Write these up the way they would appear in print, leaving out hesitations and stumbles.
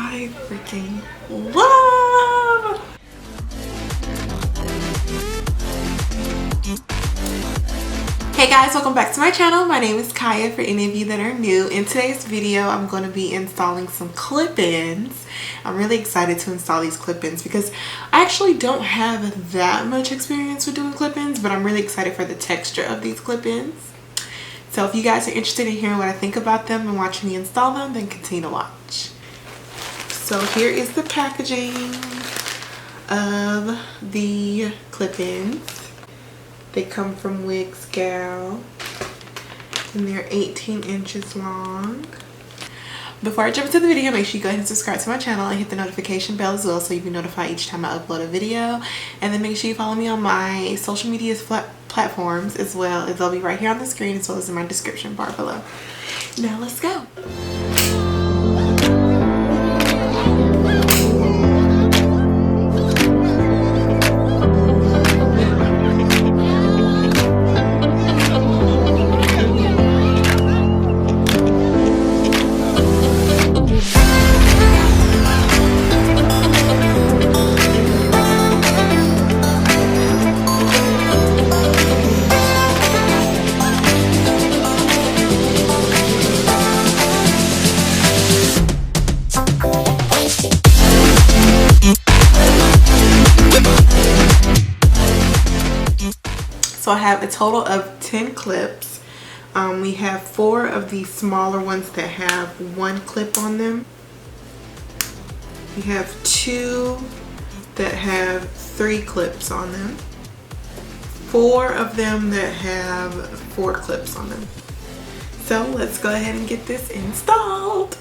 I freaking love. Hey guys, welcome back to my channel. My name is Kaya for any of you that are new. In today's video, I'm going to be installing some clip-ins. I'm really excited to install these clip-ins because I actually don't have that much experience with doing clip-ins, but I'm really excited for the texture of these clip-ins. So if you guys are interested in hearing what I think about them and watching me install them, then continue to watch. So here is the packaging of the clip-ins. They come from Wigsgal and they're 18 inches long. Before I jump into the video, make sure you go ahead and subscribe to my channel and hit the notification bell as well so you can be notified each time I upload a video. And then make sure you follow me on my social media platforms as well, as they'll be right here on the screen as well as in my description bar below. Now let's go. So I have a total of 10 clips. We have 4 of the smaller ones that have 1 clip on them. We have 2 that have 3 clips on them. 4 of them that have 4 clips on them. So let's go ahead and get this installed.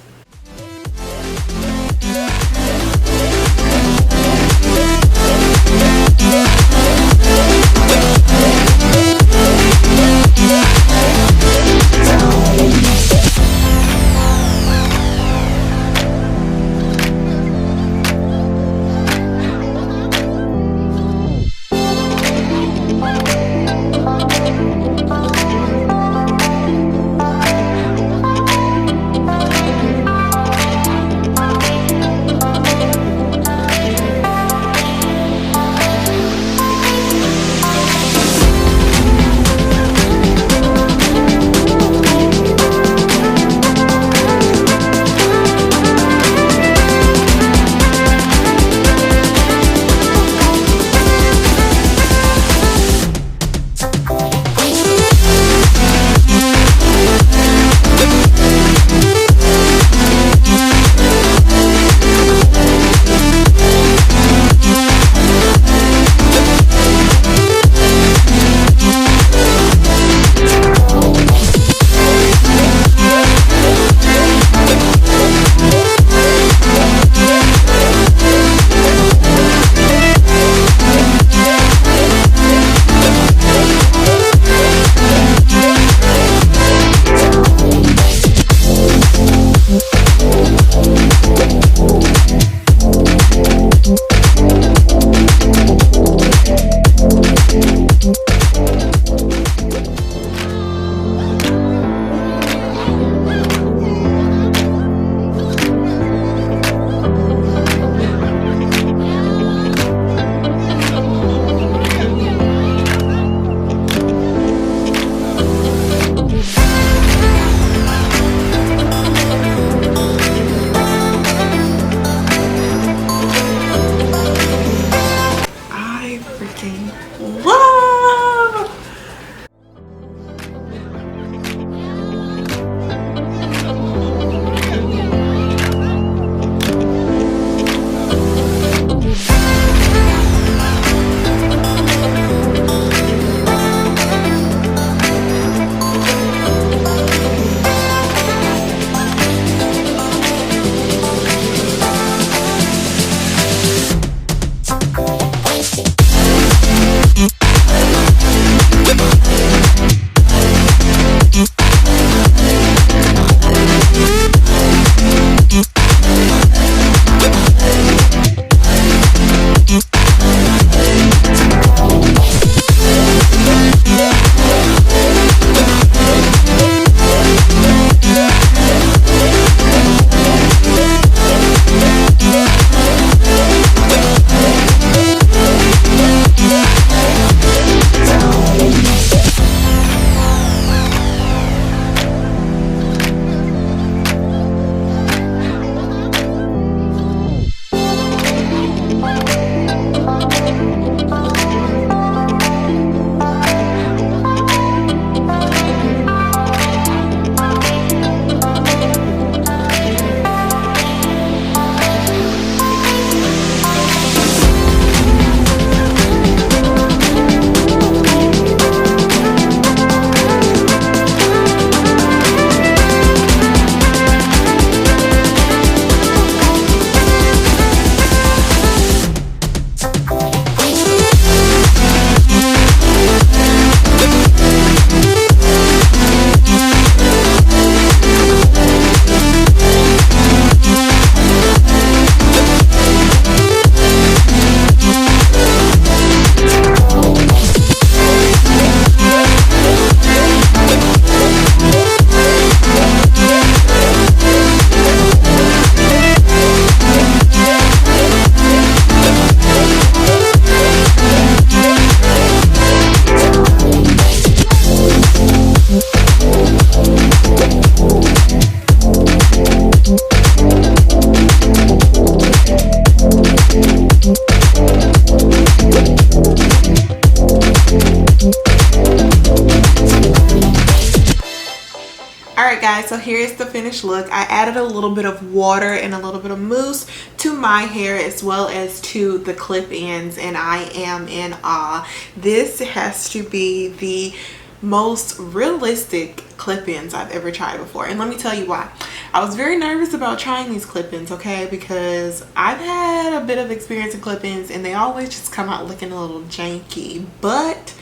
is the finished look. I added a little bit of water and a little bit of mousse to my hair as well as to the clip ends, and I am in awe. This has to be the most realistic clip-ins I've ever tried before, and let me tell you why. I was very nervous about trying these clip-ins, okay, because I've had a bit of experience in clip-ins and they always just come out looking a little janky, but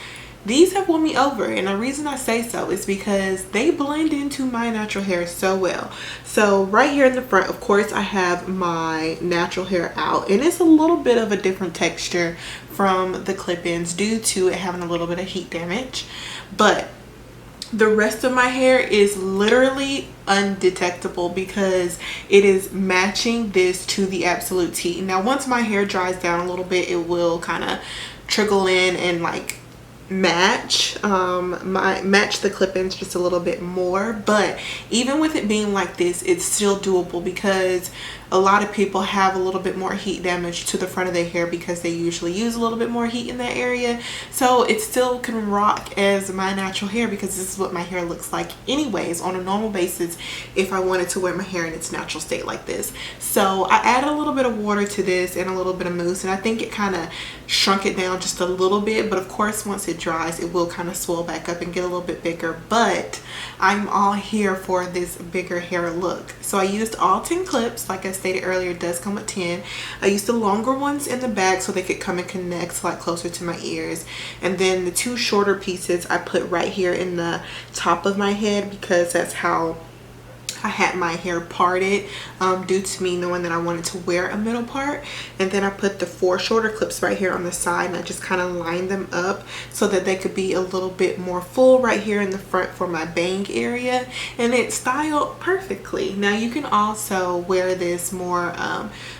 these have won me over, and the reason I say so is because they blend into my natural hair so well. So right here in the front, of course, I have my natural hair out, and it's a little bit of a different texture from the clip-ins due to it having a little bit of heat damage, but the rest of my hair is literally undetectable because it is matching this to the absolute T. Now once my hair dries down a little bit, it will kind of trickle in and like match the clip-ins just a little bit more, but even with it being like this, it's still doable because a lot of people have a little bit more heat damage to the front of their hair because they usually use a little bit more heat in that area. So it still can rock as my natural hair because this is what my hair looks like anyways on a normal basis if I wanted to wear my hair in its natural state like this. So I added a little bit of water to this and a little bit of mousse, and I think it kind of shrunk it down just a little bit, but of course once it dries it will kind of swell back up and get a little bit bigger, but I'm all here for this bigger hair look. So I used all 10 clips. Like I stated earlier, it does come with 10. I used the longer ones in the back so they could come and connect like closer to my ears, and then the 2 shorter pieces I put right here in the top of my head because that's how I had my hair parted due to me knowing that I wanted to wear a middle part. And then I put the 4 shorter clips right here on the side, and I just kind of lined them up so that they could be a little bit more full right here in the front for my bang area, and it styled perfectly. Now you can also wear this more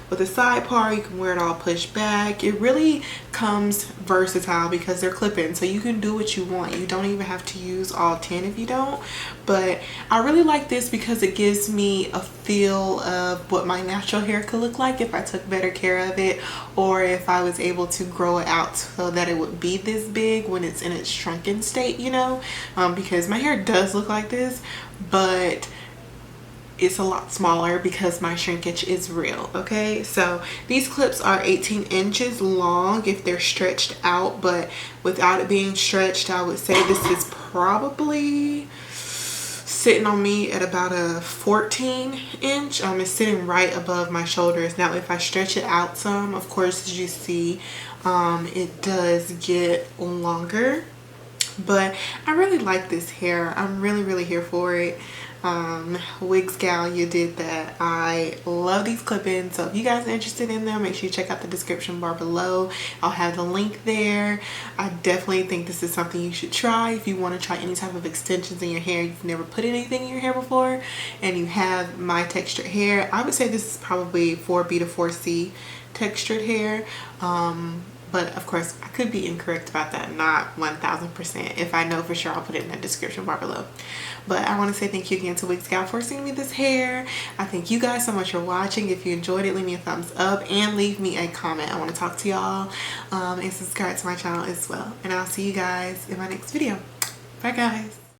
with a side part. You can wear it all pushed back. It really comes versatile because they're clip-in, so you can do what you want. You don't even have to use all 10 if you don't, but I really like this because it gives me a feel of what my natural hair could look like if I took better care of it, or if I was able to grow it out so that it would be this big when it's in its shrunken state, you know, because my hair does look like this, but it's a lot smaller because my shrinkage is real. Okay, so these clips are 18 inches long if they're stretched out, but without it being stretched, I would say this is probably sitting on me at about a 14 inch. It's sitting right above my shoulders. Now if I stretch it out some, of course, as you see, it does get longer, but I really like this hair. I'm really here for it. Wigsgal, you did that. I love these clip-ins, so if you guys are interested in them, make sure you check out the description bar below. I'll have the link there. I definitely think this is something you should try if you want to try any type of extensions in your hair. You've never put anything in your hair before and you have my textured hair. I would say this is probably 4B-4C textured hair, but of course I could be incorrect about that, not 1000%. If I know for sure, I'll put it in the description bar below. But I want to say thank you again to Wigsgal for sending me this hair. I thank you guys so much for watching. If you enjoyed it, leave me a thumbs up and leave me a comment. I want to talk to y'all, and subscribe to my channel as well. And I'll see you guys in my next video. Bye guys.